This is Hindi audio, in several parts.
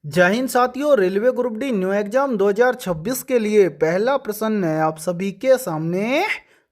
जय हिंद साथियों, railway group D new exam 2026 के लिए पहला प्रश्न है आप सभी के सामने।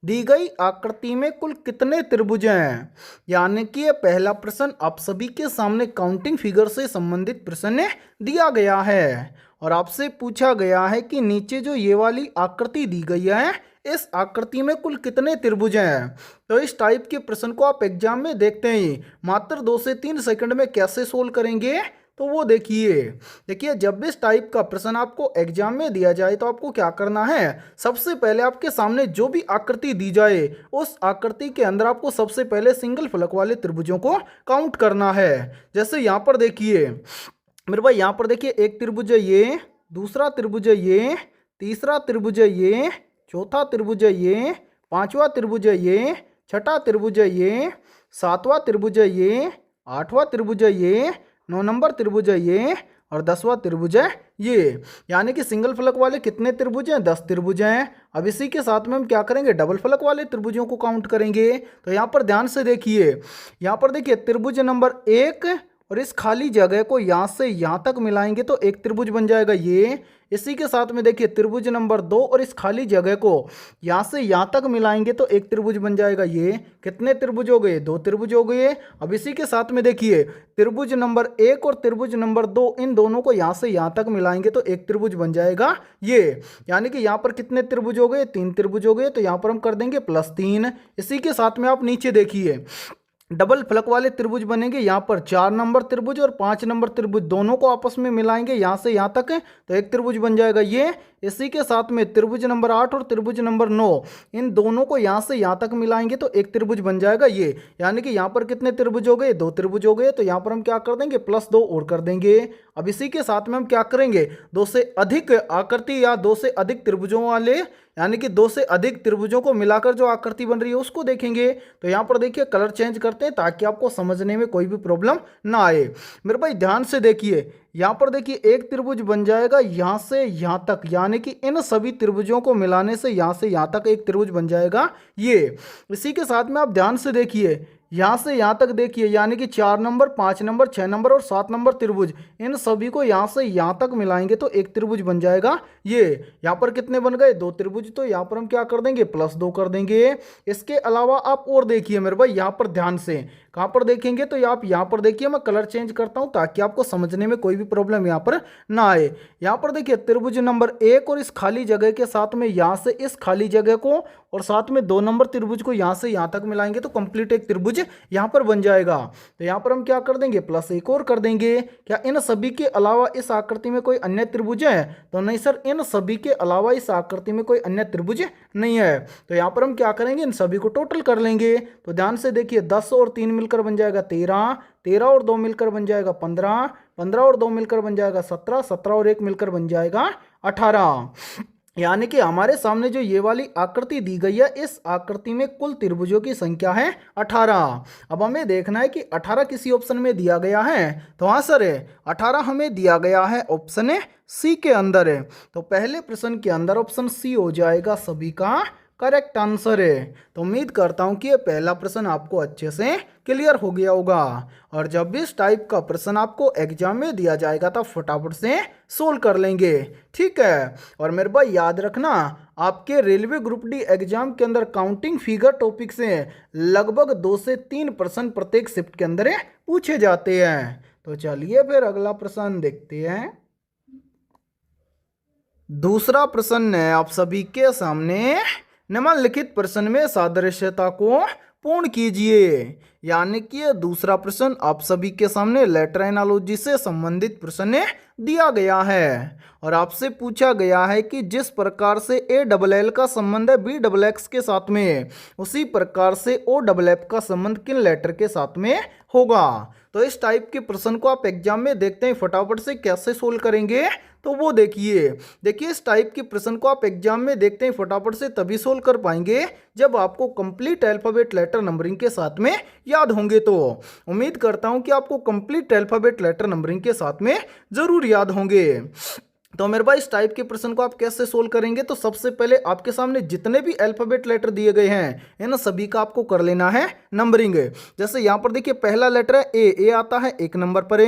दी गई आकृति में कुल कितने त्रिभुज हैं? यानी कि ये पहला प्रश्न आप सभी के सामने काउंटिंग फिगर से संबंधित प्रश्न दिया गया है और आपसे पूछा गया है कि नीचे जो ये वाली आकृति दी गई है इस आकृति में कुल कितने त्रिभुज हैं। तो इस टाइप के प्रश्न को आप एग्जाम में देखते ही मात्र 2 से 3 सेकंड में कैसे सोल्व करेंगे तो वो देखिए जब भी इस टाइप का प्रश्न आपको एग्जाम में दिया जाए तो आपको क्या करना है। सबसे पहले आपके सामने जो भी आकृति दी जाए उस आकृति के अंदर आपको सबसे पहले सिंगल फलक वाले त्रिभुजों को काउंट करना है। जैसे यहाँ पर देखिए मेरे भाई, यहाँ पर देखिए एक त्रिभुज है ये, दूसरा त्रिभुज है ये, तीसरा त्रिभुज है ये, चौथा त्रिभुज है ये, पांचवा त्रिभुज है ये, छठा त्रिभुज है ये, सातवां त्रिभुज है ये, आठवां त्रिभुज है ये, 9 नंबर त्रिभुज है ये और 10वां त्रिभुज है ये। यानी कि सिंगल फलक वाले कितने त्रिभुज हैं? 10 त्रिभुज हैं। अब इसी के साथ में हम क्या करेंगे, डबल फलक वाले त्रिभुजों को काउंट करेंगे। तो यहाँ पर ध्यान से देखिए, यहाँ पर देखिए त्रिभुज नंबर 1 और इस खाली जगह को यहाँ से यहाँ तक मिलाएंगे तो एक त्रिभुज बन जाएगा ये। इसी के साथ में देखिए त्रिभुज नंबर 2 और इस खाली जगह को यहाँ से यहाँ तक मिलाएंगे तो एक त्रिभुज बन जाएगा ये। कितने त्रिभुज हो गए? 2 त्रिभुज हो गए। अब इसी के साथ में देखिए त्रिभुज नंबर 1 और त्रिभुज नंबर 2 इन दोनों को यहाँ से यहाँ तक मिलाएंगे तो एक त्रिभुज बन जाएगा ये। यानी कि यहाँ पर कितने त्रिभुज हो गए? 3 त्रिभुज हो गए। तो यहाँ पर हम कर देंगे +3। इसी के साथ में आप नीचे देखिए डबल फलक वाले त्रिभुज बनेंगे। यहाँ पर 4 नंबर त्रिभुज और 5 नंबर त्रिभुज दोनों को आपस में मिलाएंगे यहाँ से यहाँ तक तो एक त्रिभुज बन जाएगा ये। इसी के साथ में त्रिभुज नंबर 8 और त्रिभुज नंबर 9 इन दोनों को यहाँ से यहाँ तक मिलाएंगे तो एक त्रिभुज बन जाएगा ये। यानी कि यहाँ पर कितने त्रिभुज हो गए? 2 त्रिभुज हो गए। तो यहाँ पर हम क्या कर देंगे, +2 और कर देंगे। अब इसी के साथ में हम क्या करेंगे, 2 से अधिक आकृति या 2 से अधिक त्रिभुजों वाले यानी कि 2 से अधिक त्रिभुजों को मिलाकर जो आकृति बन रही है उसको देखेंगे। तो यहाँ पर देखिए कलर चेंज करते हैं ताकि आपको समझने में कोई भी प्रॉब्लम ना आए। मेरे भाई ध्यान से देखिए, यहाँ पर देखिए एक त्रिभुज बन जाएगा यहाँ से यहाँ तक, यानी कि इन सभी त्रिभुजों को मिलाने से यहाँ तक एक त्रिभुज बन जाएगा ये। इसी के साथ में आप ध्यान से देखिए यहाँ से यहाँ तक देखिए, यानी कि 4 नंबर, 5 नंबर, 6 नंबर और 7 नंबर त्रिभुज इन सभी को यहाँ से यहाँ तक मिलाएंगे तो एक त्रिभुज बन जाएगा ये। यहाँ पर कितने बन गए? 2 त्रिभुज। तो यहाँ पर हम क्या कर देंगे, +2 कर देंगे। इसके अलावा आप और देखिए मेरे भाई, यहाँ पर ध्यान से कहाँ पर देखेंगे तो आप यहाँ पर देखिए, मैं कलर चेंज करता हूँ ताकि आपको समझने में कोई भी प्रॉब्लम यहाँ पर ना आए। यहाँ पर देखिए त्रिभुज नंबर 1 और इस खाली जगह के साथ में यहाँ से इस खाली जगह को और साथ में 2 नंबर त्रिभुज को यहाँ से यहाँ तक मिलाएंगे तो कंप्लीट एक त्रिभुज यहाँ पर बन जाएगा। तो यहाँ पर हम क्या कर देंगे, +1 और कर देंगे। क्या इन सभी के अलावा इस आकृति में कोई अन्य त्रिभुज है? तो नहीं सर, इन सभी के अलावा इस आकृति में कोई अन्य त्रिभुज नहीं है। तो यहाँ पर हम क्या करेंगे, इन सभी को टोटल कर लेंगे। तो ध्यान से देखिए 10 और 3 मिलकर बन जाएगा 13, 13 और 2 मिलकर बन जाएगा 15, 15 और 2 मिलकर बन जाएगा 17, 17 और 1 मिलकर बन जाएगा 18। यानी कि हमारे सामने जो ये वाली आकृति दी गई है इस आकृति में कुल त्रिभुजों की संख्या है 18। अब हमें देखना है कि 18 किसी ऑप्शन में दिया गया है। तो हाँ सर, 18 हमें दिया गया है ऑप्शन सी के अंदर है। तो पहले प्रश्न के अंदर ऑप्शन सी हो जाएगा सभी का करेक्ट आंसर है। तो उम्मीद करता हूं कि ये पहला प्रश्न आपको अच्छे से क्लियर हो गया होगा और जब भी इस टाइप का प्रश्न आपको एग्जाम में दिया जाएगा तो फटाफट से सोल्व कर लेंगे, ठीक है। और मेरे भाई याद रखना, आपके रेलवे ग्रुप डी एग्जाम के अंदर काउंटिंग फिगर टॉपिक से लगभग 2 से 3 प्रश्न प्रत्येक शिफ्ट के अंदर पूछे जाते हैं। तो चलिए फिर अगला प्रश्न देखते हैं। दूसरा प्रश्न है आप सभी के सामने, निम्नलिखित प्रश्न में सादृश्यता को पूर्ण कीजिए। यानी कि यह दूसरा प्रश्न आप सभी के सामने लेटर एनालॉजी से संबंधित प्रश्न दिया गया है और आपसे पूछा गया है कि जिस प्रकार से ALL का संबंध है BXX के साथ में उसी प्रकार से OFF का संबंध किन लेटर के साथ में होगा। तो इस टाइप के प्रश्न को आप एग्जाम में देखते हैं, फटाफट से कैसे सोल्व करेंगे तो वो देखिए इस टाइप के प्रश्न को आप एग्जाम में देखते हैं फटाफट से तभी सोल्व कर पाएंगे जब आपको कंप्लीट अल्फाबेट लेटर नंबरिंग के साथ में याद होंगे। तो उम्मीद करता हूं कि आपको कंप्लीट अल्फाबेट लेटर नंबरिंग के साथ में जरूर याद होंगे। तो मेरे भाई इस टाइप के प्रश्न को आप कैसे सोल्व करेंगे, तो सबसे पहले आपके सामने जितने भी अल्फाबेट लेटर दिए गए हैं इन सभी का आपको कर लेना है नंबरिंग। जैसे यहाँ पर देखिए पहला लेटर है ए आता है 1 नंबर पर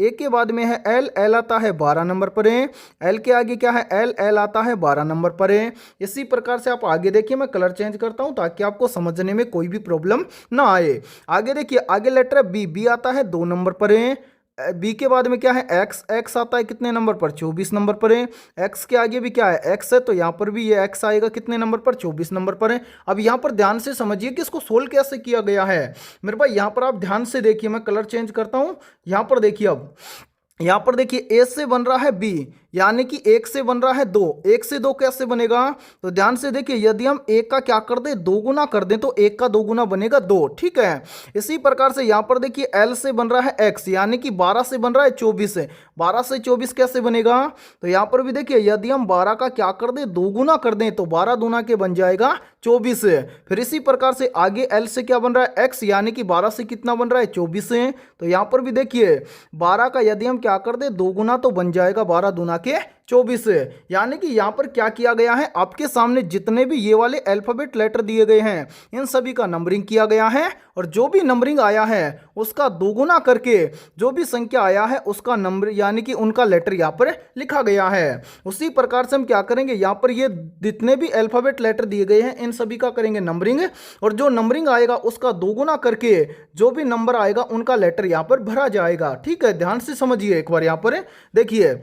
ए के बाद में है एल, एल आता है 12 नंबर पर है, एल के आगे क्या है एल, एल आता है 12 नंबर पर है। इसी प्रकार से आप आगे देखिए, मैं कलर चेंज करता हूं ताकि आपको समझने में कोई भी प्रॉब्लम ना आए। आगे देखिए, आगे लेटर है बी, बी आता है 2 नंबर पर है। बी के बाद में क्या है एक्स, एक्स आता है कितने नंबर पर 24 नंबर पर है। एक्स के आगे भी क्या है एक्स है, तो यहाँ पर भी ये एक्स आएगा कितने नंबर पर 24 नंबर पर है। अब यहाँ पर ध्यान से समझिए कि इसको सोल्व कैसे किया गया है मेरे भाई। यहाँ पर आप ध्यान से देखिए, मैं कलर चेंज करता हूँ। यहाँ पर देखिए, अब यहाँ पर देखिए ए से बन रहा है बी, यानी कि एक से बन रहा है दो, एक से दो कैसे बनेगा, तो ध्यान से देखिए, यदि हम एक का क्या कर दें दो गुना कर दें तो एक का दो गुना बनेगा दो, ठीक है। इसी प्रकार से यहाँ पर देखिए एल से बन रहा है एक्स, यानी कि 12 से बन रहा है 24 है, 12 से 24 कैसे बनेगा, तो यहाँ पर भी देखिए यदि हम 12 का क्या कर दें दो गुना कर दें तो 12 दूना के बन जाएगा 24 है। फिर इसी प्रकार से आगे एल से क्या बन रहा है एक्स, यानी कि 12 से कितना बन रहा है 24 है, तो यहाँ पर भी देखिए 12 का यदि हम क्या कर दें दो गुना तो बन जाएगा 12 दूना के 24 है। यानी कि यहाँ पर क्या किया गया है, आपके सामने जितने भी ये वाले अल्फाबेट लेटर दिए गए हैं इन सभी का नंबरिंग किया गया है, और जो भी नंबरिंग आया है उसका दोगुना करके जो भी संख्या आया है उसका नंबर यानी कि उनका लेटर यहाँ पर लिखा गया है। उसी प्रकार से हम क्या करेंगे, यहाँ पर ये जितने भी अल्फाबेट लेटर दिए गए हैं इन सभी का करेंगे नंबरिंग, और जो नंबरिंग आएगा उसका दोगुना करके जो भी नंबर आएगा उनका लेटर यहाँ पर भरा जाएगा, ठीक है। ध्यान से समझिए एक बार, यहाँ पर देखिए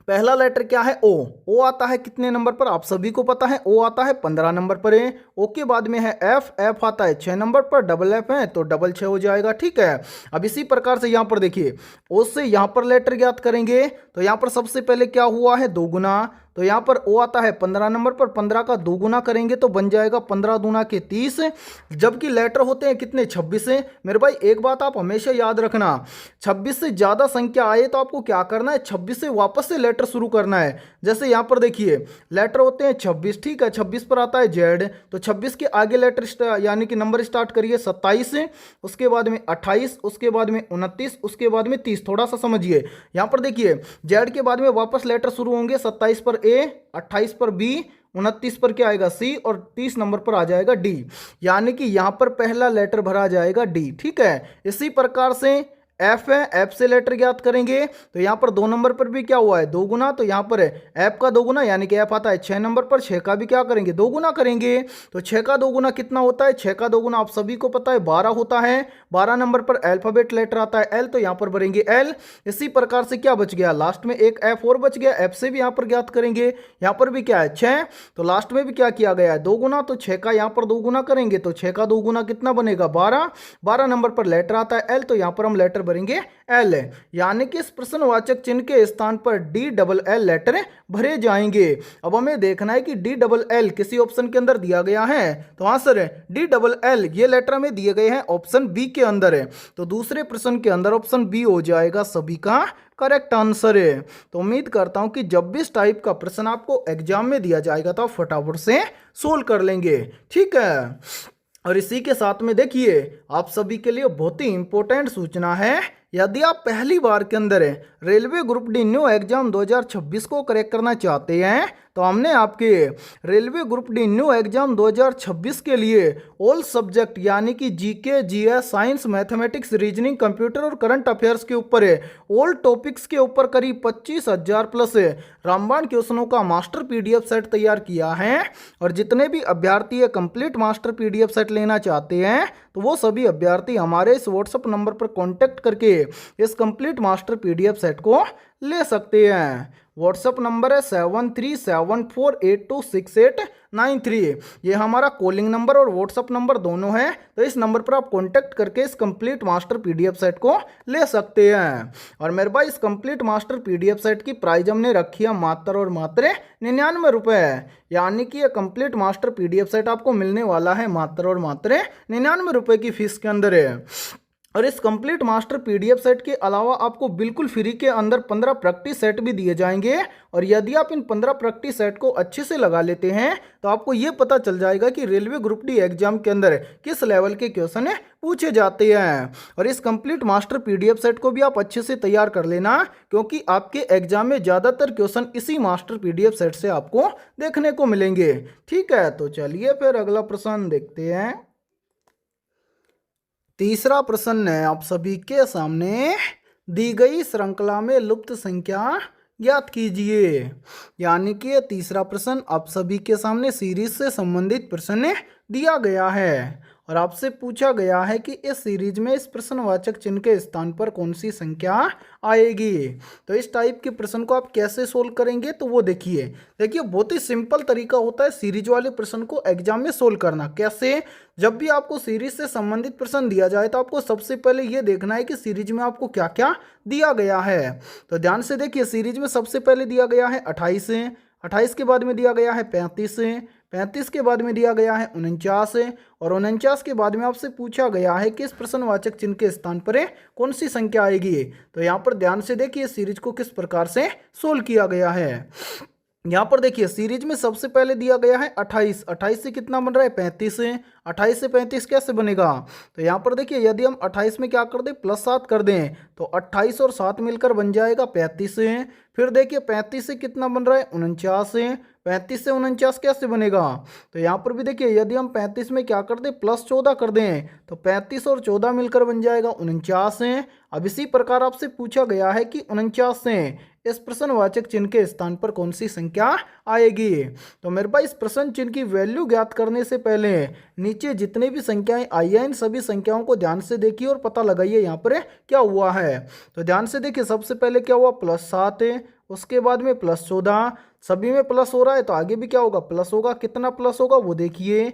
पहला लेटर क्या है ओ, ओ आता है कितने नंबर पर, आप सभी को पता है ओ आता है 15 नंबर पर है। ओ के बाद में है एफ, एफ आता है 6 नंबर पर, डबल एफ है तो डबल 6 हो जाएगा, ठीक है। अब इसी प्रकार से यहाँ पर देखिए ओ से यहाँ पर लेटर ज्ञात करेंगे, तो यहाँ पर सबसे पहले क्या हुआ है दो गुना, तो यहाँ पर ओ आता है 15 नंबर पर, 15 का दो गुना करेंगे तो बन जाएगा 15 दूना के 30, जबकि लेटर होते हैं कितने 26 है। मेरे भाई एक बात आप हमेशा याद रखना, 26 से ज़्यादा संख्या आए तो आपको क्या करना है 26 से वापस से लेटर शुरू करना है। जैसे यहाँ पर देखिए लेटर होते हैं 26, ठीक है, 26 पर आता है जेड, तो 26 के आगे लेटर यानी कि नंबर स्टार्ट करिए 27 से, उसके बाद में 28, उसके बाद में 29, उसके बाद में 30। थोड़ा सा समझिए, यहाँ पर देखिए जेड के बाद में वापस लेटर शुरू होंगे 27 पर ए, 28 पर बी, 29 पर क्या आएगा सी, और 30 नंबर पर आ जाएगा डी, यानी कि यहां पर पहला लेटर भरा जाएगा डी, ठीक है। इसी प्रकार से एफ है, एफ से लेटर ज्ञात करेंगे, तो यहाँ पर 2 नंबर पर भी क्या हुआ है दो गुना, तो यहाँ पर है एफ का दो गुना, यानी कि एफ आता है 6 नंबर पर, 6 का भी क्या करेंगे दो गुना करेंगे, तो 6 का दो गुना कितना होता है, 6 का दो गुना आप सभी को पता है 12 होता है। 12 नंबर पर अल्फाबेट लेटर आता है एल, तो यहाँ पर भरेंगे एल। इसी प्रकार से क्या बच गया, लास्ट में एक एफ और बच गया, एफ से भी यहाँ पर ज्ञात करेंगे, यहाँ पर भी क्या है 6, तो लास्ट में भी क्या किया गया है दो गुना, तो 6 का यहाँ पर दो गुना करेंगे तो 6 का दो गुना कितना बनेगा 12। 12 नंबर पर लेटर आता है एल, तो यहाँ पर हम लेटर भरेंगे एल, यानी कि इस प्रश्नवाचक चिन्ह के स्थान पर डी डबल एल लेटर भरे जाएंगे। अब हमें देखना है कि डी डबल एल किसी ऑप्शन के अंदर दिया गया है, तो हाँ सर डी डबल एल ये लेटर में दिए गए हैं ऑप्शन बी के अंदर है, तो दूसरे प्रश्न के अंदर ऑप्शन बी हो जाएगा सभी का करेक्ट आंसर है। तो उम्मीद करता हूं कि जब भी इस टाइप का प्रश्न आपको एग्जाम में दिया जाएगा तो आप फटाफट से सोल्व कर लेंगे, ठीक है। और इसी के साथ में देखिए आप सभी के लिए बहुत ही इंपॉर्टेंट सूचना है, यदि आप पहली बार के अंदर railway group D new exam 2026 को क्रैक करना चाहते हैं तो हमने आपके railway group D new exam 2026 के लिए ऑल सब्जेक्ट यानी कि GK, GS, science, mathematics, reasoning, computer और करंट अफेयर्स के ऊपर ऑल टॉपिक्स के ऊपर करीब 25,000 प्लस रामबाण क्वेश्चनों का मास्टर पीडीएफ सेट तैयार किया है। और जितने भी अभ्यर्थी कंप्लीट मास्टर पीडीएफ सेट लेना चाहते हैं तो वो सभी अभ्यर्थी हमारे इस व्हाट्सएप नंबर पर कॉन्टैक्ट करके इस कंप्लीट मास्टर पीडीएफ सेट को ले सकते हैं। व्हाट्सएप नंबर है 7374826893। ये हमारा कॉलिंग नंबर और व्हाट्सएप नंबर दोनों है, तो इस नंबर पर आप कांटेक्ट करके इस कंप्लीट मास्टर पीडीएफ सेट को ले सकते हैं। और मेरे भाई इस कंप्लीट मास्टर पीडीएफ सेट की प्राइस हमने रखी है मात्र और मात्र 99 रुपये, यानी कि ये कंप्लीट मास्टर पीडीएफ सेट आपको मिलने वाला है मात्र और मात्र 99 रुपये की फीस के अंदर है। और इस कंप्लीट मास्टर पीडीएफ सेट के अलावा आपको बिल्कुल फ्री के अंदर 15 प्रैक्टिस सेट भी दिए जाएंगे। और यदि आप इन 15 प्रैक्टिस सेट को अच्छे से लगा लेते हैं तो आपको ये पता चल जाएगा कि रेलवे ग्रुप डी एग्जाम के अंदर किस लेवल के क्वेश्चन पूछे जाते हैं। और इस कंप्लीट मास्टर पीडीएफ सेट को भी आप अच्छे से तैयार कर लेना, क्योंकि आपके एग्जाम में ज़्यादातर क्वेश्चन इसी मास्टर पीडीएफ सेट से आपको देखने को मिलेंगे, ठीक है। तो चलिए फिर अगला प्रश्न देखते हैं। तीसरा प्रश्न है आप सभी के सामने, दी गई श्रृंखला में लुप्त संख्या ज्ञात कीजिए। यानी कि ये तीसरा प्रश्न आप सभी के सामने सीरीज से संबंधित प्रश्न दिया गया है और आपसे पूछा गया है कि इस सीरीज में इस प्रश्नवाचक चिन्ह के स्थान पर कौन सी संख्या आएगी। तो इस टाइप के प्रश्न को आप कैसे सोल्व करेंगे तो वो देखिए बहुत ही सिंपल तरीका होता है सीरीज वाले प्रश्न को एग्जाम में सोल्व करना। कैसे? जब भी आपको सीरीज से संबंधित प्रश्न दिया जाए तो आपको सबसे पहले ये देखना है कि सीरीज में आपको क्या क्या दिया गया है। तो ध्यान से देखिए, सीरीज में सबसे पहले दिया गया है 28, 28 के बाद में दिया गया है 35, 35 के बाद में दिया गया है 49 और 49 के बाद में आपसे पूछा गया है कि इस प्रश्नवाचक चिन्ह के स्थान पर कौन सी संख्या आएगी। तो यहाँ पर ध्यान से देखिए सीरीज को किस प्रकार से सोल्व किया गया है। यहाँ पर देखिए सीरीज में सबसे पहले दिया गया है 28, 28 से कितना बन रहा है 35, 28 से 35 कैसे बनेगा। तो यहाँ पर देखिए यदि हम 28 में क्या कर दें +7 कर दें तो 28 और 7 मिलकर बन जाएगा 35। फिर देखिए 35 से कितना बन रहा है 49, 35 से 49 कैसे बनेगा। तो यहाँ पर भी देखिए यदि हम 35 में क्या कर दें +14 कर दें तो 35 और 14 मिलकर बन जाएगा 49। अब इसी प्रकार आपसे पूछा गया है कि 49 से इस प्रश्नवाचक चिन्ह के स्थान पर कौन सी संख्या आएगी। तो मेरे पास इस प्रश्न चिन्ह की वैल्यू ज्ञात करने से पहले नीचे जितनी भी संख्याएं आई हैं इन सभी संख्याओं को ध्यान से देखिए और पता लगाइए यहाँ पर क्या हुआ है। तो ध्यान से देखिए सबसे पहले क्या हुआ +7, उसके बाद में +14, सभी में प्लस हो रहा है तो आगे भी क्या होगा प्लस होगा। कितना प्लस होगा वो देखिए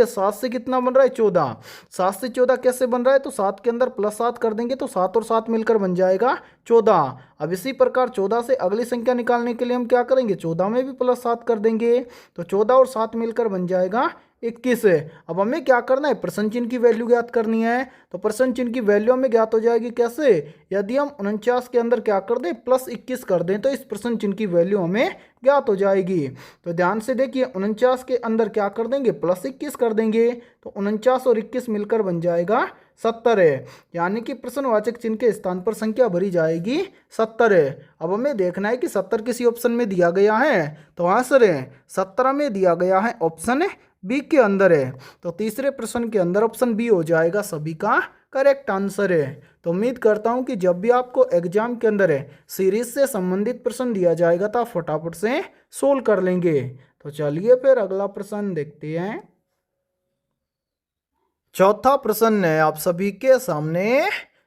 7 से कितना बन रहा है 14, 7 से 14 कैसे बन रहा है तो 7 के अंदर +7 कर देंगे तो 7 और 7 मिलकर बन जाएगा 14। अब इसी प्रकार 14 से अगली संख्या निकालने के लिए हम क्या करेंगे 14 में भी +7 कर देंगे तो 14 और 7 मिलकर बन जाएगा 21। अब हमें क्या करना है प्रश्न चिन्ह की वैल्यू ज्ञात करनी है। तो प्रश्न चिन्ह की वैल्यू हमें ज्ञात हो जाएगी कैसे, यदि हम 49 के अंदर क्या कर दें +21 कर दें तो इस प्रश्न चिन्ह की वैल्यू हमें ज्ञात हो जाएगी। तो ध्यान से देखिए 49 के अंदर क्या कर देंगे +21 कर देंगे तो 49 और 21 मिलकर बन जाएगा 70 यानी कि प्रश्नवाचक चिन्ह के स्थान पर संख्या भरी जाएगी 70। अब हमें देखना है कि 70 किसी ऑप्शन में दिया गया है तो आंसर 17 में दिया गया है ऑप्शन बी के अंदर है। तो तीसरे प्रश्न के अंदर ऑप्शन बी हो जाएगा सभी का करेक्ट आंसर है। तो उम्मीद करता हूं कि जब भी आपको एग्जाम के अंदर सीरीज से संबंधित प्रश्न दिया जाएगा तो आप फटाफट से सोल्व कर लेंगे। तो चलिए फिर अगला प्रश्न देखते हैं। चौथा प्रश्न है आप सभी के सामने,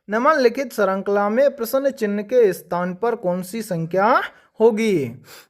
निम्नलिखित श्रृंखला में प्रश्न चिन्ह के स्थान पर कौन सी संख्या होगी।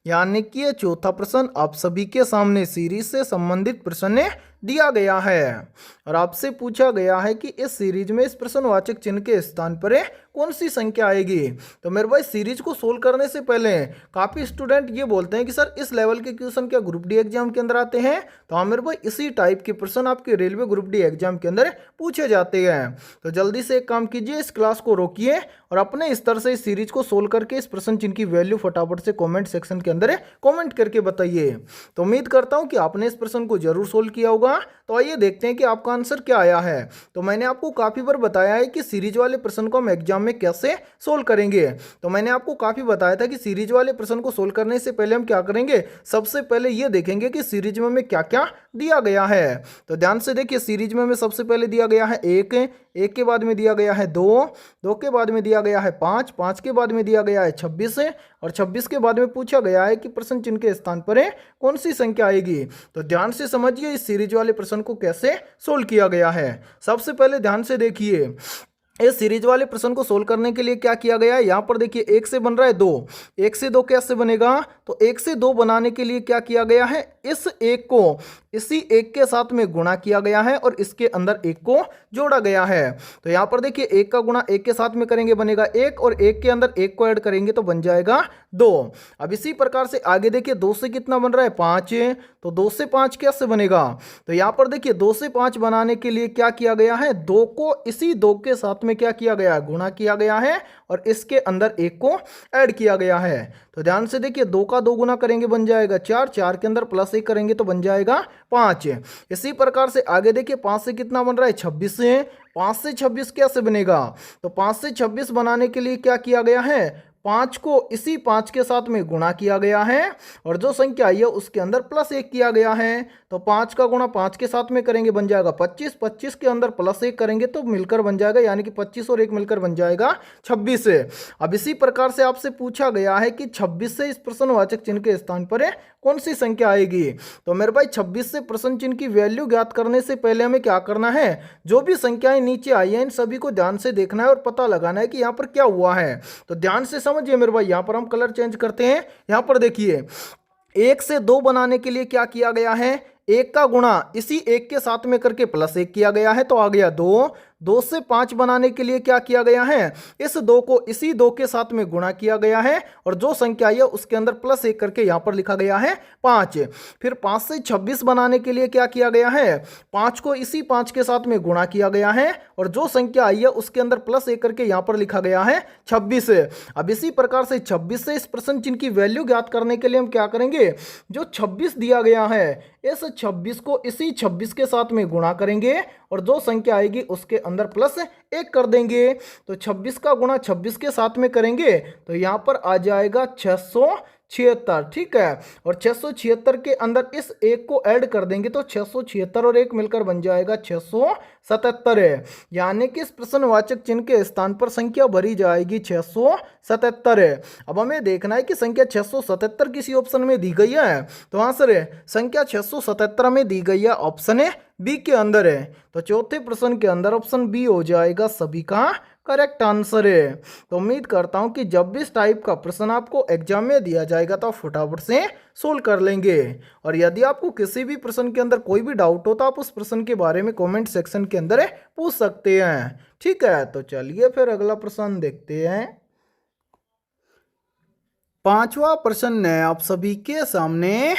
यानी कि ये चौथा प्रश्न आप सभी के सामने सीरीज से संबंधित प्रश्न दिया गया है और आपसे पूछा गया है कि इस सीरीज में इस प्रश्नवाचक चिन्ह के स्थान पर कौन सी संख्या आएगी। तो मेरे भाई सीरीज को सोल्व करने से पहले काफ़ी स्टूडेंट ये बोलते हैं कि सर इस लेवल के क्वेश्चन क्या ग्रुप डी एग्जाम के अंदर आते हैं। तो हाँ मेरे भाई इसी टाइप के प्रश्न आपके रेलवे ग्रुप डी एग्जाम के अंदर पूछे जाते हैं। तो जल्दी से एक काम कीजिए, इस क्लास को रोकिए और अपने स्तर से इस सीरीज को सोल्व करके इस प्रश्न चिन्ह की वैल्यू फटाफट से कॉमेंट सेक्शन के अंदर कॉमेंट करके बताइए। तो उम्मीद करता हूँ कि आपने इस प्रश्न को जरूर सोल्व किया होगा। तो आइए देखते हैं कि आपका आंसर क्या आया है। तो मैंने आपको काफ़ी बार बताया है कि सीरीज वाले प्रश्न को हम एग्जाम में कैसे सोल्व करेंगे। तो मैंने आपको काफ़ी बताया था कि सीरीज वाले प्रश्न को सोल्व करने से पहले हम क्या करेंगे, सबसे पहले ये देखेंगे कि सीरीज में हमें क्या क्या दिया गया है। तो ध्यान से देखिए सीरीज में हमें सबसे पहले दिया गया है 1, 1 के बाद में दिया गया है 2, 2 के बाद में दिया गया है 5, 5 के बाद में दिया गया है 26 और 26 के बाद में पूछा गया है कि प्रश्न चिन्ह के स्थान पर कौन सी संख्या आएगी। तो ध्यान से समझिए इस सीरीज वाले प्रश्न को कैसे सोल्व किया गया है। सबसे पहले ध्यान से देखिए इस सीरीज वाले प्रश्न को सोल्व करने के लिए क्या किया गया है। यहाँ पर देखिए 1 से बन रहा है 2, 1 से 2 कैसे बनेगा। तो 1 से 2 बनाने के लिए क्या किया गया है, इस 1 को इसी 1 के साथ में गुणा किया गया है और इसके अंदर 1 को जोड़ा गया है। तो यहाँ पर देखिए 1 का गुणा 1 के साथ में करेंगे बनेगा 1 और 1 के अंदर 1 को ऐड करेंगे तो बन जाएगा 2। अब इसी प्रकार से आगे देखिए 2 से कितना बन रहा है 5, तो 2 से 5 कैसे बनेगा। तो यहाँ पर देखिए 2 से 5 बनाने के लिए क्या किया गया है, 2 को इसी 2 के साथ में क्या किया गया है, गुणा किया गया है और इसके अंदर 1 को ऐड किया गया है। तो ध्यान से देखिए 2 का 2 गुना करेंगे बन जाएगा 4, 4 के अंदर +1 करेंगे तो बन जाएगा 5। इसी प्रकार से आगे देखिए 5 से कितना बन रहा है 26 से, 5 से 26 कैसे बनेगा। तो 5 से 26 बनाने के लिए क्या किया गया है, 5 को इसी 5 के साथ में गुणा किया गया है और जो संख्या आई है उसके अंदर +1 किया गया है। तो 5 का गुणा 5 के साथ में करेंगे बन जाएगा 25, 25 के अंदर +1 करेंगे तो मिलकर बन जाएगा, यानी कि 25 और 1 मिलकर बन जाएगा 26। अब इसी प्रकार से आपसे पूछा गया है कि 26 से इस प्रश्नवाचक चिन्ह के स्थान पर कौन सी संख्या आएगी। तो मेरे भाई 26 से प्रश्न चिन्ह की वैल्यू ज्ञात करने से पहले हमें क्या करना है, जो भी संख्याएं नीचे आई हैं इन सभी को ध्यान से देखना है और पता लगाना है कि यहाँ पर क्या हुआ है। तो ध्यान से समझिए मेरे भाई, यहाँ पर हम कलर चेंज करते हैं। यहाँ पर देखिए 1 से 2 बनाने के लिए क्या किया गया है, 1 का गुणा इसी 1 के साथ में करके +1 किया गया है तो आ गया 2। 2 से 5 बनाने के लिए क्या किया गया है, इस 2 को इसी 2 के साथ में गुणा किया गया है और जो संख्या आई है उसके अंदर +1 करके यहाँ पर लिखा गया है 5। फिर 5 से 26 बनाने के लिए क्या किया गया है, 5 को इसी 5 के साथ में गुणा किया गया है और जो संख्या आई है उसके अंदर +1 करके यहाँ पर लिखा गया है 26। अब इसी प्रकार से 26 से इस प्रश्न चिन्ह की वैल्यू ज्ञात करने के लिए हम क्या करेंगे, जो 26 दिया गया है इस 26 को इसी 26 के साथ में गुणा करेंगे और जो संख्या आएगी उसके अंदर +1 कर देंगे। तो 26 का गुणा 26 के साथ में करेंगे तो यहाँ पर आ जाएगा 676, ठीक है। और 676 के अंदर इस 1 को ऐड कर देंगे तो 676 और 1 मिलकर बन जाएगा 677, यानी कि इस प्रश्नवाचक चिन्ह के स्थान पर संख्या भरी जाएगी 677। अब हमें देखना है कि संख्या 677 किसी ऑप्शन में दी गई है, तो आंसर है संख्या 677 में दी गई है, ऑप्शन है बी के अंदर है। तो चौथे प्रश्न के अंदर ऑप्शन बी हो जाएगा सभी का करेक्ट आंसर है। तो उम्मीद करता हूं कि जब भी इस टाइप का प्रश्न आपको एग्जाम में दिया जाएगा तो आप फटाफट से सोल्व कर लेंगे। और यदि आपको किसी भी प्रश्न के अंदर कोई भी डाउट हो तो आप उस प्रश्न के बारे में कमेंट सेक्शन के अंदर पूछ सकते हैं, ठीक है। तो चलिए फिर अगला प्रश्न देखते हैं। 5वां प्रश्न है आप सभी के सामने,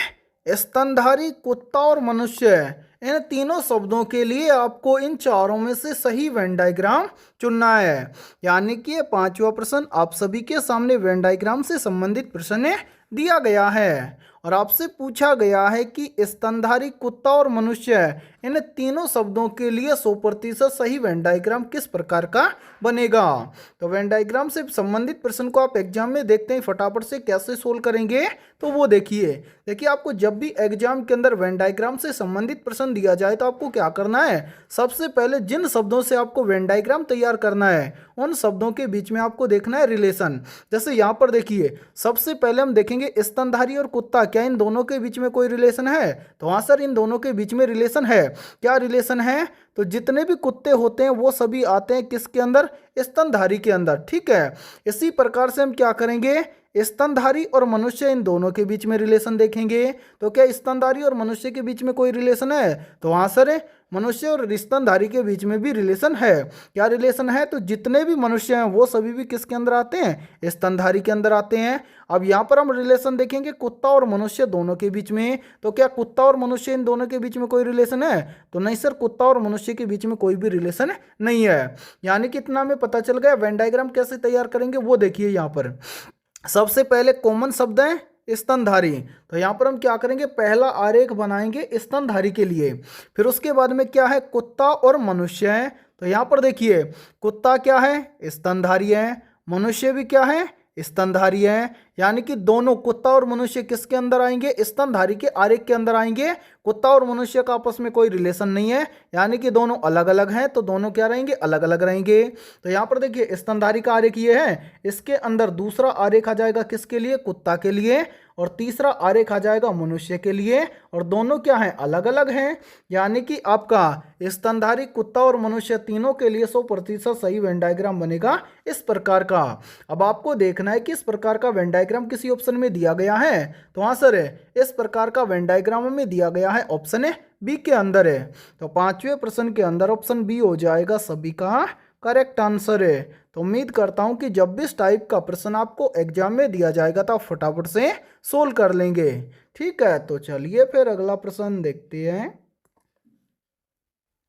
स्तनधारी, कुत्ता और मनुष्य, इन तीनों शब्दों के लिए आपको इन चारों में से सही वेन डायग्राम चुनना है। यानी कि ये 5वां प्रश्न आप सभी के सामने वेन डायग्राम से संबंधित प्रश्न दिया गया है और आपसे पूछा गया है कि स्तनधारी, कुत्ता और मनुष्य, इन तीनों शब्दों के लिए 100% सही वेन डायग्राम किस प्रकार का बनेगा। तो वेन डायग्राम से संबंधित प्रश्न को आप एग्जाम में देखते हैं फटाफट से कैसे सोल्व करेंगे, तो वो देखिए आपको जब भी एग्जाम के अंदर वेन डायग्राम से संबंधित प्रश्न दिया जाए तो आपको क्या करना है, सबसे पहले जिन शब्दों से आपको वेन डायग्राम तैयार करना है उन शब्दों के बीच में आपको देखना है रिलेशन। जैसे यहाँ पर देखिए सबसे पहले हम देखेंगे स्तनधारी और कुत्ता, क्या इन दोनों के बीच में कोई रिलेशन है, तो हाँ सर इन दोनों के बीच में रिलेशन है। क्या रिलेशन है, तो जितने भी कुत्ते होते हैं वो सभी आते हैं किसके अंदर, स्तनधारी के अंदर, ठीक है। इसी प्रकार से हम क्या करेंगे, स्तनधारी और मनुष्य इन दोनों के बीच में रिलेशन देखेंगे। तो क्या स्तनधारी और मनुष्य के बीच में कोई रिलेशन है, तो हाँ सर मनुष्य और स्तनधारी के बीच में भी रिलेशन है। क्या रिलेशन है, तो जितने भी मनुष्य हैं वो सभी भी किसके अंदर आते हैं, स्तनधारी के अंदर आते हैं। अब यहाँ पर हम रिलेशन देखेंगे कुत्ता और मनुष्य दोनों के बीच में, तो क्या कुत्ता और मनुष्य इन दोनों के बीच में कोई रिलेशन है, तो नहीं सर कुत्ता और मनुष्य के बीच में कोई भी रिलेशन नहीं है। यानी कि इतना हमें पता चल गया। वेन डायग्राम कैसे तैयार करेंगे वो देखिए, यहाँ पर सबसे पहले कॉमन शब्द है स्तनधारी, तो यहाँ पर हम क्या करेंगे, पहला आरेख बनाएंगे स्तनधारी के लिए। फिर उसके बाद में क्या है, कुत्ता और मनुष्य है, तो यहाँ पर देखिए कुत्ता क्या है, स्तनधारी है, मनुष्य भी क्या है, स्तनधारी है। यानी कि दोनों कुत्ता और मनुष्य किसके अंदर आएंगे, स्तनधारी के आरेख के अंदर आएंगे। कुत्ता और मनुष्य का आपस में कोई रिलेशन नहीं है, यानी कि दोनों अलग अलग हैं, तो दोनों क्या रहेंगे, अलग अलग रहेंगे। तो यहाँ पर देखिए स्तनधारी का आरेख ये है, इसके अंदर दूसरा आरेख आ जाएगा किसके लिए, कुत्ता के लिए, और तीसरा आरेख आ जाएगा मनुष्य के लिए, और दोनों क्या हैं, अलग अलग हैं। यानी कि आपका स्तनधारी, कुत्ता और मनुष्य तीनों के लिए 100% सही वेन डायग्राम बनेगा इस प्रकार का। अब आपको देखना है कि इस प्रकार का वेन डायग्राम किसी ऑप्शन में दिया गया है, तो हाँ सर इस प्रकार का वेन डायग्राम में दिया गया है, ऑप्शन बी के अंदर है। तो 5वें प्रश्न के अंदर ऑप्शन बी हो जाएगा सभी का करेक्ट आंसर है। तो उम्मीद करता हूं कि जब भी इस टाइप का प्रश्न आपको एग्जाम में दिया जाएगा तो आप फटाफट से सोल्व कर लेंगे, ठीक है। तो चलिए फिर अगला प्रश्न देखते हैं।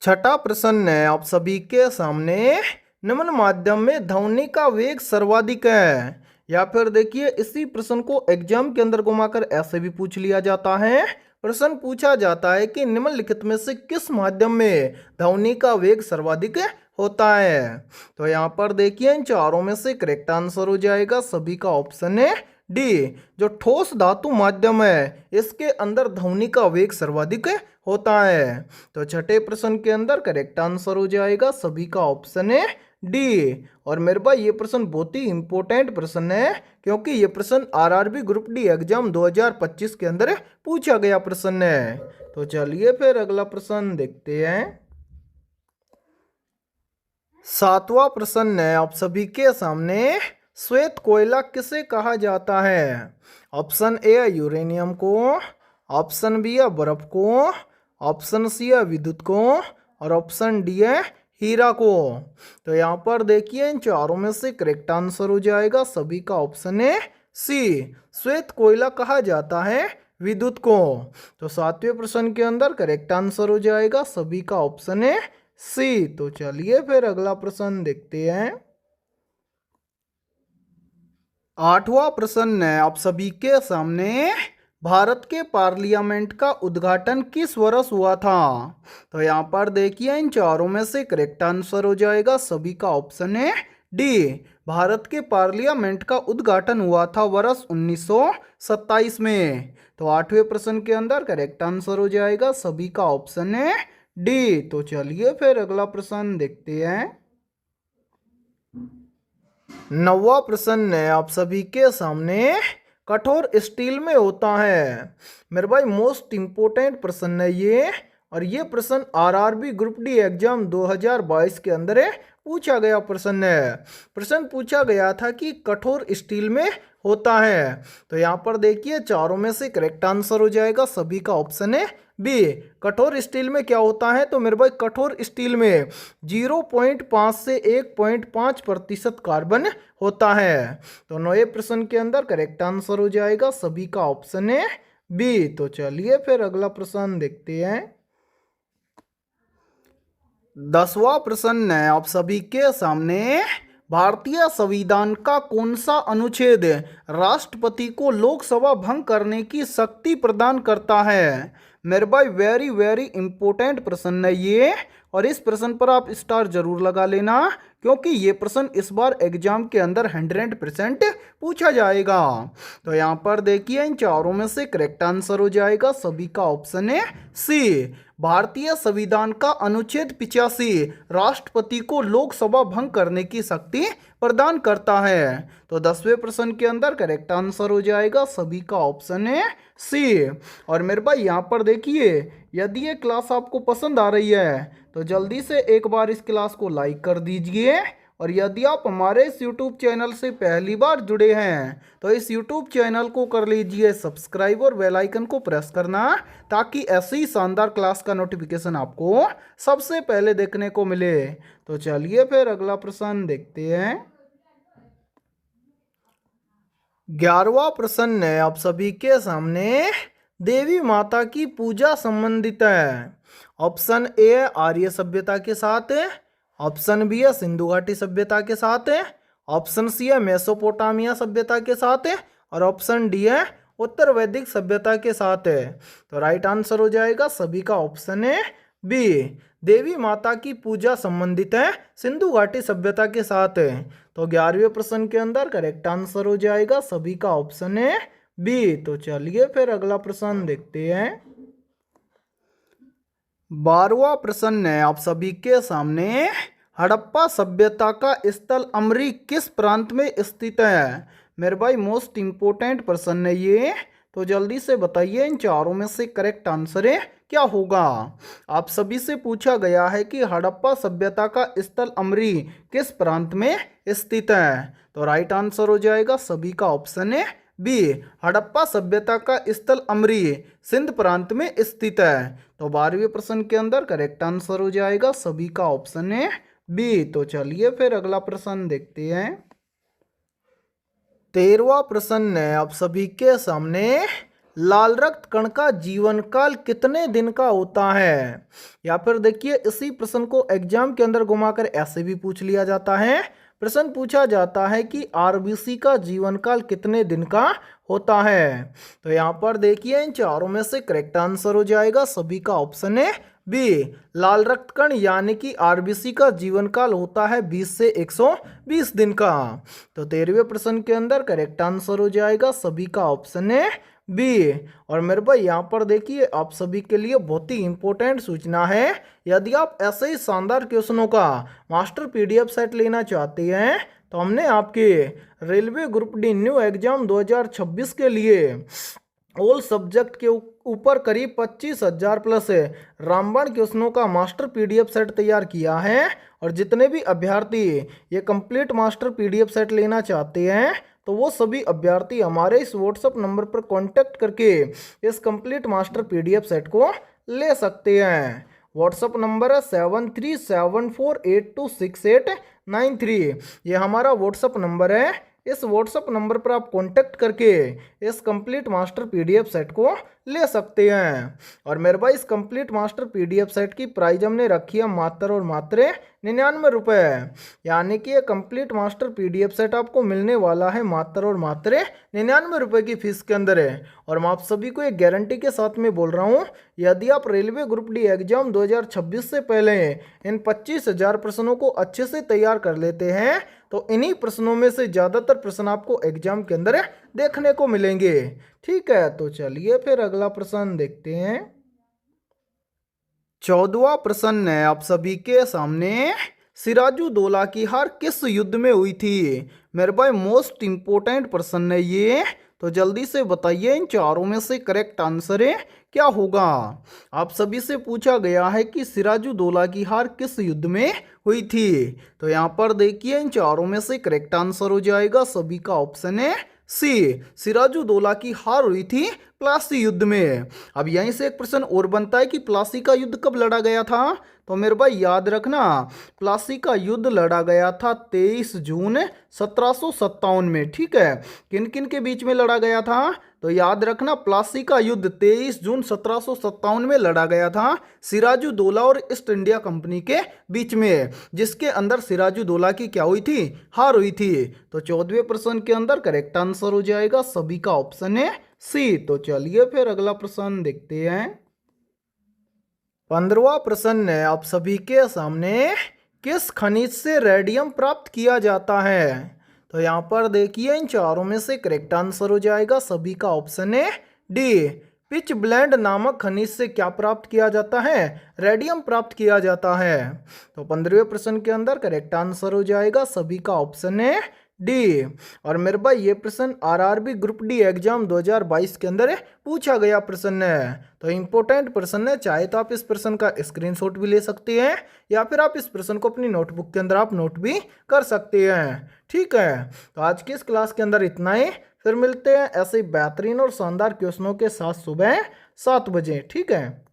6ठा प्रश्न है आप सभी के सामने, निम्न माध्यम में ध्वनि का वेग सर्वाधिक है। या फिर देखिए इसी प्रश्न को एग्जाम के अंदर घुमाकर ऐसे भी पूछ लिया जाता है। प्रश्न पूछा जाता है कि निम्नलिखित में से किस माध्यम में ध्वनि का वेग सर्वाधिक होता है। तो यहाँ पर देखिए इन चारों में से करेक्ट आंसर हो जाएगा सभी का ऑप्शन है डी। जो ठोस धातु माध्यम है इसके अंदर ध्वनि का वेग सर्वाधिक होता है। तो छठे प्रश्न के अंदर करेक्ट आंसर हो जाएगा सभी का ऑप्शन है डी। और मेरे भाई ये प्रश्न बहुत ही इंपॉर्टेंट प्रश्न है क्योंकि ये प्रश्न आरआरबी ग्रुप डी एग्जाम 2025 के अंदर पूछा गया प्रश्न है। तो चलिए फिर अगला प्रश्न देखते हैं। सातवां प्रश्न है आप सभी के सामने, श्वेत कोयला किसे कहा जाता है? ऑप्शन ए है यूरेनियम को, ऑप्शन बी है बर्फ को, ऑप्शन सी है विद्युत को और ऑप्शन डी है हीरा को। तो यहाँ पर देखिए इन चारों में से करेक्ट आंसर हो जाएगा सभी का ऑप्शन है सी। श्वेत कोयला कहा जाता है विद्युत को। तो सातवें प्रश्न के अंदर करेक्ट आंसर हो जाएगा सभी का ऑप्शन है सी। तो चलिए फिर अगला प्रश्न देखते हैं। आठवां प्रश्न है आप सभी के सामने, भारत के पार्लियामेंट का उद्घाटन किस वर्ष हुआ था? तो यहाँ पर देखिए इन चारों में से करेक्ट आंसर हो जाएगा सभी का ऑप्शन है डी। भारत के पार्लियामेंट का उद्घाटन हुआ था वर्ष 1927 में। तो आठवें प्रश्न के अंदर करेक्ट आंसर हो जाएगा सभी का ऑप्शन है डी। तो चलिए फिर अगला प्रश्न देखते हैं। नौवां प्रश्न है आप सभी के सामने, कठोर स्टील में होता है। मेरे भाई मोस्ट इंपोर्टेंट प्रश्न है ये, और ये प्रश्न आरआरबी ग्रुप डी एग्जाम 2022 के अंदर पूछा गया प्रश्न है। प्रश्न पूछा गया था कि कठोर स्टील में होता है। तो यहाँ पर देखिए चारों में से करेक्ट आंसर हो जाएगा सभी का ऑप्शन है बी। कठोर स्टील में क्या होता है? तो मेरे भाई कठोर स्टील में 0.5 से 1.5% कार्बन होता है। तो नौवे प्रश्न के अंदर करेक्ट आंसर हो जाएगा सभी का ऑप्शन है बी। तो चलिए फिर अगला प्रश्न देखते हैं। 10वां प्रश्न है आप सभी के सामने, भारतीय संविधान का कौन सा अनुच्छेद राष्ट्रपति को लोकसभा भंग करने की शक्ति प्रदान करता है? मेरे भाई वेरी वेरी इंपॉर्टेंट प्रश्न है ये, और इस प्रश्न पर आप स्टार जरूर लगा लेना क्योंकि ये प्रश्न इस बार एग्जाम के अंदर 100% पूछा जाएगा। तो यहाँ पर देखिए इन चारों में से करेक्ट आंसर हो जाएगा सभी का ऑप्शन है सी। भारतीय संविधान का अनुच्छेद 85 राष्ट्रपति को लोकसभा भंग करने की शक्ति प्रदान करता है। तो 10वें प्रश्न के अंदर करेक्ट आंसर हो जाएगा सभी का ऑप्शन है सी। और मेरे भाई यहाँ पर देखिए यदि ये क्लास आपको पसंद आ रही है तो जल्दी से एक बार इस क्लास को लाइक कर दीजिए, और यदि आप हमारे इस YouTube चैनल से पहली बार जुड़े हैं तो इस YouTube चैनल को कर लीजिए सब्सक्राइब और बेल आइकन को प्रेस करना ताकि ऐसी शानदार क्लास का नोटिफिकेशन आपको सबसे पहले देखने को मिले। तो चलिए फिर अगला प्रश्न देखते हैं। 11वां प्रश्न है आप सभी के सामने, देवी माता की पूजा संबंधित है। ऑप्शन ए है आर्य सभ्यता के साथ है, ऑप्शन बी है सिंधु घाटी सभ्यता के साथ है, ऑप्शन सी है मेसोपोटामिया सभ्यता के साथ है और ऑप्शन डी है उत्तर वैदिक सभ्यता के साथ है। तो राइट आंसर हो जाएगा सभी का ऑप्शन है बी। देवी माता की पूजा संबंधित है सिंधु घाटी सभ्यता के साथ है। तो 11वें प्रश्न के अंदर करेक्ट आंसर हो जाएगा सभी का ऑप्शन है बी। तो चलिए फिर अगला प्रश्न देखते हैं। 12वां प्रश्न है आप सभी के सामने, हड़प्पा सभ्यता का स्थल अमरी किस प्रांत में स्थित है? मेरे भाई मोस्ट इंपोर्टेंट प्रश्न है ये, तो जल्दी से बताइए इन चारों में से करेक्ट आंसर है क्या होगा। आप सभी से पूछा गया है कि हड़प्पा सभ्यता का स्थल अमरी किस प्रांत में स्थित है। तो राइट आंसर हो जाएगा सभी का ऑप्शन है बी। हड़प्पा सभ्यता का स्थल अमरी सिंध प्रांत में स्थित है। तो 12वें प्रश्न के अंदर करेक्ट आंसर हो जाएगा सभी का ऑप्शन है बी। तो चलिए फिर अगला प्रश्न देखते हैं। 13वां प्रश्न है आप सभी के सामने, लाल रक्त कण का जीवन काल कितने दिन का होता है? या फिर देखिए इसी प्रश्न को एग्जाम के अंदर घुमाकर ऐसे भी पूछ लिया जाता है। प्रश्न पूछा जाता है कि आरबीसी का जीवन काल कितने दिन का होता है। तो यहाँ पर देखिए इन चारों में से करेक्ट आंसर हो जाएगा सभी का ऑप्शन है बी लाल रक्त कण यानी कि आरबीसी का जीवन काल होता है 20 से 120 दिन का। तो 13वें प्रश्न के अंदर करेक्ट आंसर हो जाएगा सभी का ऑप्शन है बी। और मेरे भाई यहाँ पर देखिए आप सभी के लिए बहुत ही इंपॉर्टेंट सूचना है। यदि आप ऐसे ही शानदार क्वेश्चनों का मास्टर पीडीएफ सेट लेना चाहते हैं तो हमने आपके railway group D new exam 2026 के लिए ऑल सब्जेक्ट के ऊपर करीब 25,000 प्लस रामबाण क्वेश्चनों का मास्टर पीडीएफ सेट तैयार किया है। और जितने भी अभ्यर्थी ये कंप्लीट मास्टर पीडीएफ सेट लेना चाहते हैं तो वो सभी अभ्यर्थी हमारे इस व्हाट्सएप नंबर पर कांटेक्ट करके इस कंप्लीट मास्टर पीडीएफ सेट को ले सकते हैं। व्हाट्सएप नंबर है 7374826893। ये हमारा व्हाट्सएप नंबर है। इस व्हाट्सएप नंबर पर आप कांटेक्ट करके इस कंप्लीट मास्टर पीडीएफ सेट को ले सकते हैं। और मेरे भाई इस कंप्लीट मास्टर पीडीएफ सेट की प्राइस हमने रखी है मात्र और मात्र 99 रुपये। यानी कि ये कंप्लीट मास्टर पीडीएफ सेट आपको मिलने वाला है मात्र और मात्र 99 रुपये की फीस के अंदर है। और मैं आप सभी को एक गारंटी के साथ में बोल रहा हूँ, यदि आप रेलवे ग्रुप डी एग्जाम 2026 से पहले इन 25,000 प्रश्नों को अच्छे से तैयार कर लेते हैं तो इन्हीं प्रश्नों में से ज़्यादातर प्रश्न आपको एग्जाम के अंदर देखने को मिलेंगे। ठीक है, तो चलिए फिर अगला प्रश्न देखते हैं। 14वां प्रश्न है आप सभी के सामने, सिराजुद्दौला की हार किस युद्ध में हुई थी? मेरे भाई मोस्ट इंपोर्टेंट प्रश्न है ये, तो जल्दी से बताइए इन चारों में से करेक्ट आंसर है क्या होगा। आप सभी से पूछा गया है कि सिराजुद्दौला की हार किस युद्ध में हुई थी। तो यहाँ पर देखिए इन चारों में से करेक्ट आंसर हो जाएगा सभी का ऑप्शन है सी। सिराजुद्दौला की हार हुई थी प्लासी युद्ध में। अब यहीं से एक प्रश्न और बनता है कि प्लासी का युद्ध कब लड़ा गया था? तो मेरे भाई याद रखना, प्लासी का युद्ध लड़ा गया था 23 जून 1757 में। ठीक है, किन किन के बीच में लड़ा गया था? तो याद रखना प्लासी का युद्ध 23 जून 1757 में लड़ा गया था सिराजुद्दौला और ईस्ट इंडिया कंपनी के बीच में, जिसके अंदर सिराजुद्दौला की क्या हुई थी? हार हुई थी। तो 14वें प्रश्न के अंदर करेक्ट आंसर हो जाएगा सभी का ऑप्शन है सी। तो चलिए फिर अगला प्रश्न देखते हैं। 15वां प्रश्न है आप सभी के सामने, किस खनिज से रेडियम प्राप्त किया जाता है? तो यहाँ पर देखिए इन चारों में से करेक्ट आंसर हो जाएगा सभी का ऑप्शन है डी। पिच ब्लेंड नामक खनिज से क्या प्राप्त किया जाता है? रेडियम प्राप्त किया जाता है। तो 15वें प्रश्न के अंदर करेक्ट आंसर हो जाएगा सभी का ऑप्शन है डी। और मेरे भाई ये प्रश्न आरआरबी ग्रुप डी एग्जाम 2022 के अंदर पूछा गया प्रश्न है। तो इम्पोर्टेंट प्रश्न है, चाहे तो आप इस प्रश्न का स्क्रीनशॉट भी ले सकते हैं या फिर आप इस प्रश्न को अपनी नोटबुक के अंदर आप नोट भी कर सकते हैं। ठीक है, तो आज की इस क्लास के अंदर इतना ही। फिर मिलते हैं ऐसे बेहतरीन और शानदार क्वेश्चनों के साथ सुबह 7 बजे। ठीक है।